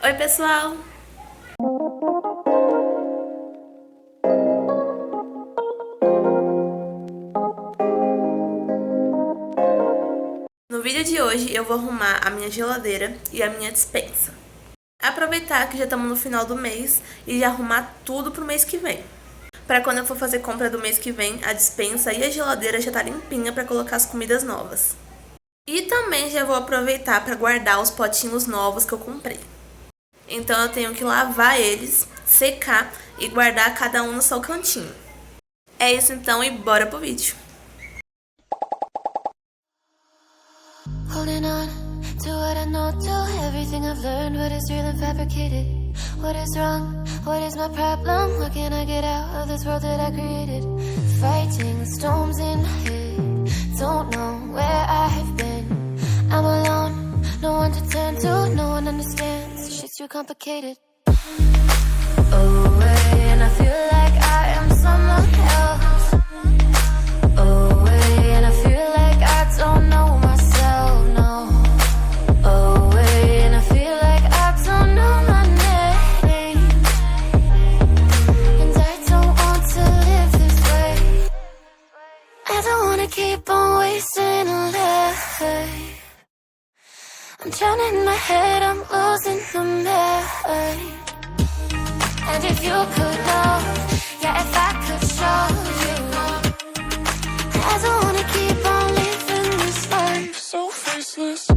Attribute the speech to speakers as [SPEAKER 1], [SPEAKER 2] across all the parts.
[SPEAKER 1] Oi, pessoal! No vídeo de hoje eu vou arrumar a minha geladeira e a minha despensa. Aproveitar que já estamos no final do mês e já arrumar tudo pro mês que vem. Para quando eu for fazer compra do mês que vem, a despensa e a geladeira já tá limpinha para colocar as comidas novas. E também já vou aproveitar para guardar os potinhos novos que eu comprei. Então eu tenho que lavar eles, secar e guardar cada um no seu cantinho. É isso então e bora pro vídeo.
[SPEAKER 2] Holding on to what I know, to everything I've learned, what is real and fabricated, what is wrong, what is my problem, how can I get out of this world that I created, fighting storms in my head, don't know where I have been, I'm alone, no one to turn to, no one understands, shit's too complicated, away and I feel like I am someone else, away and I feel like I don't know myself. Keep on wasting a life. I'm drowning in my head, I'm losing the mind. And if you could know, yeah, if I could show you, I don't wanna keep on living this life so faceless.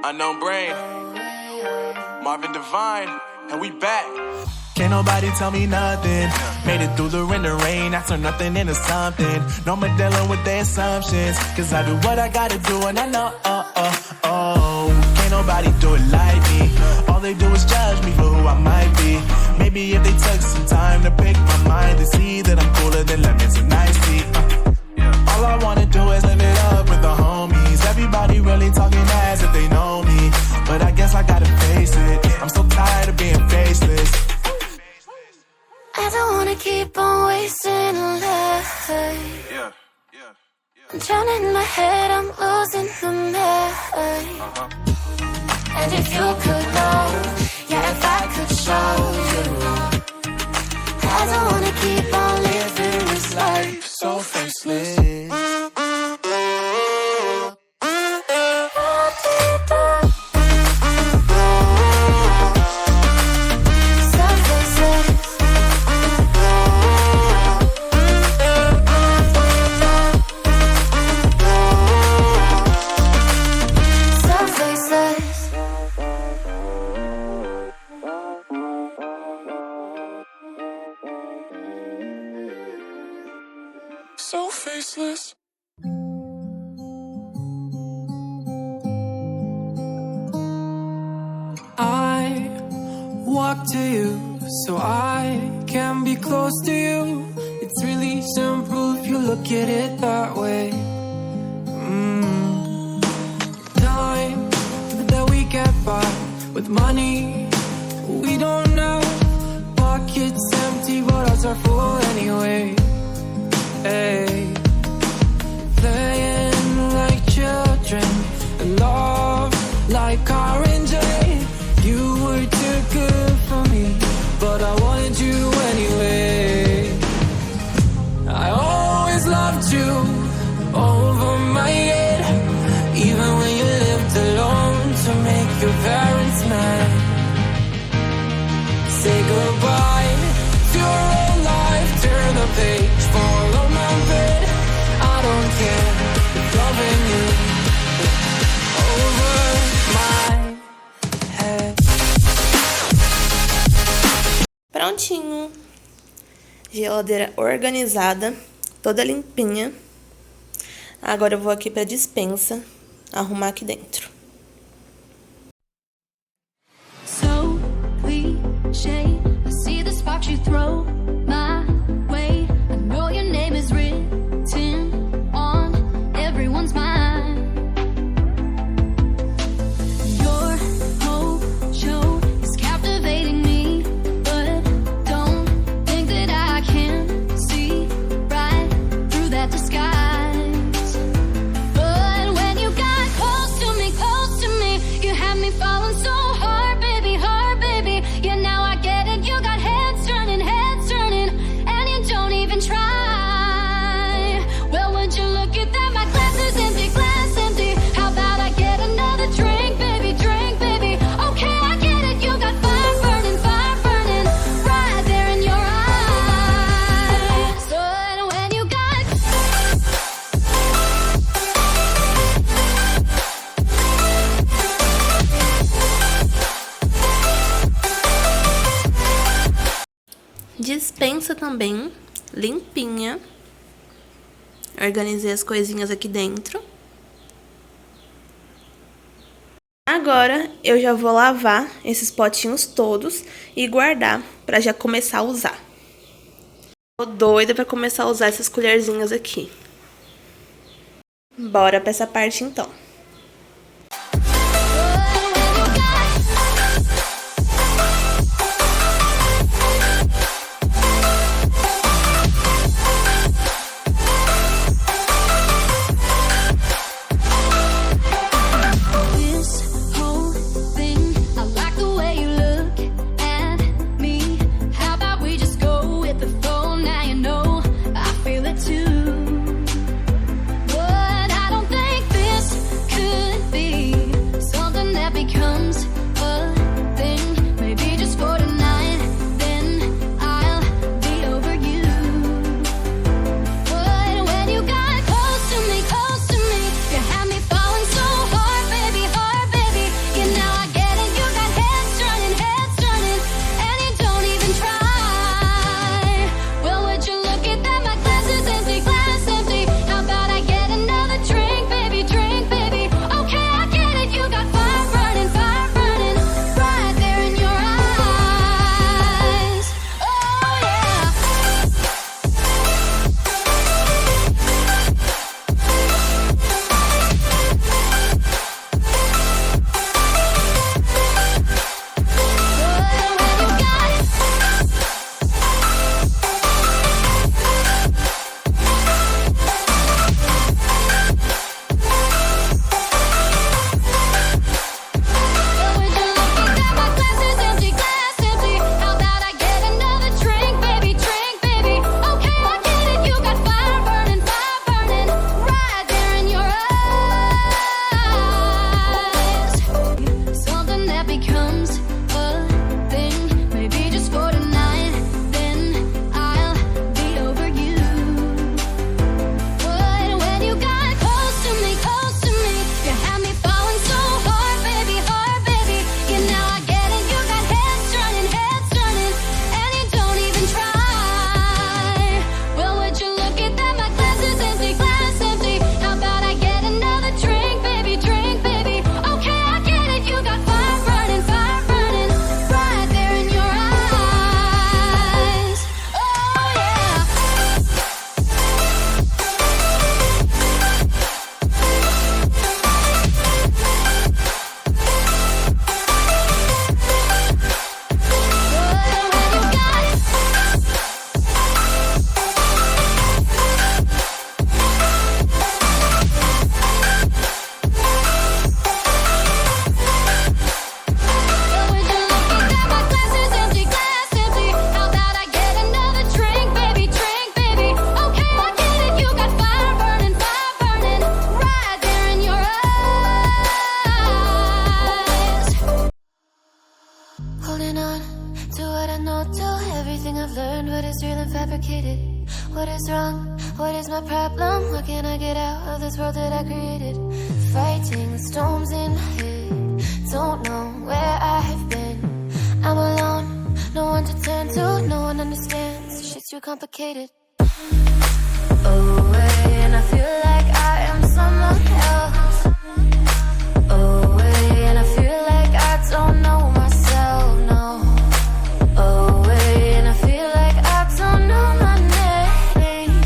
[SPEAKER 3] Unknown brain, Marvin Divine, and we back. Can't nobody tell me nothing. Made it through the rain and rain, I turned nothing into something. No more dealing with their assumptions, cause I do what I gotta do and I know, can't nobody do it like me. All they do is judge me for who I might be. Maybe if they took some time to pick my mind, they see that I'm cooler than lemons and iced tea. All I wanna do is live it up with the homies. Everybody really talking as if they know me, but I guess I gotta face it, I'm so tired of being faceless.
[SPEAKER 2] I don't wanna keep on wasting a life. I'm drowning in my head, I'm losing the mind. And if you could know, yeah, if I could show you, I don't wanna keep on living this life so faceless. So faceless.
[SPEAKER 4] I walk to you so I can be close to you. It's really simple if you look at it that way. Time that we get by with money we don't know. Pockets empty but ours are full anyway. Hey, playing like children and love like R and J. You were too good for me, but I wanted you anyway. I always loved you over my head, even when you lived alone to make your parents mad. Say goodbye to your old life, turn the page, follow my bed. I don't care if loving you over my head.
[SPEAKER 1] Prontinho. Geladeira organizada, toda limpinha. Agora eu vou aqui pra despensa, arrumar aqui dentro.
[SPEAKER 2] So cliche, I see the sparks you throw my way.
[SPEAKER 1] também, limpinha. Organizei as coisinhas aqui dentro. Agora eu já vou lavar esses potinhos todos e guardar pra já começar a usar. Tô doida pra começar a usar essas colherzinhas aqui. Bora pra essa parte então.
[SPEAKER 2] fabricated. What is wrong? What is my problem? How can I get out of this world that I created? Fighting the storms in my head. Don't know where I have been. I'm alone, no one to turn to. No one understands, shit's too complicated. Away, and I feel like I am someone else. Away, and I feel like I don't know myself, no. Away, and I feel like I don't know my name.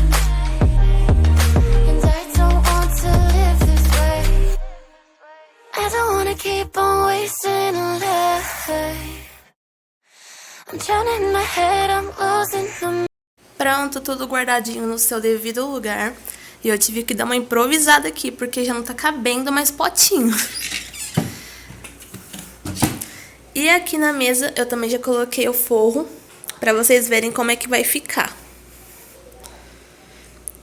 [SPEAKER 2] And I don't want to live this way. I don't wanna keep on wasting a life. I'm drowning in my head, I'm losing the...
[SPEAKER 1] Pronto, tudo guardadinho no seu devido lugar. E eu tive que dar uma improvisada aqui, porque já não tá cabendo mais potinho. E aqui na mesa eu também já coloquei o forro, pra vocês verem como é que vai ficar.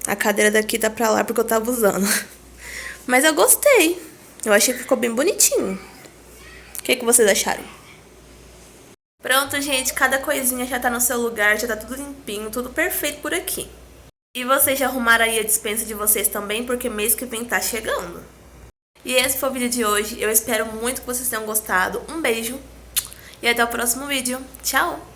[SPEAKER 1] A cadeira daqui tá pra lá porque eu tava usando. Mas eu gostei. Eu achei que ficou bem bonitinho. O que vocês acharam? Pronto, gente, cada coisinha já tá no seu lugar, já tá tudo limpinho, tudo perfeito por aqui. E vocês já arrumaram aí a despensa de vocês também, porque mês que vem tá chegando. E esse foi o vídeo de hoje, eu espero muito que vocês tenham gostado. Um beijo e até o próximo vídeo. Tchau!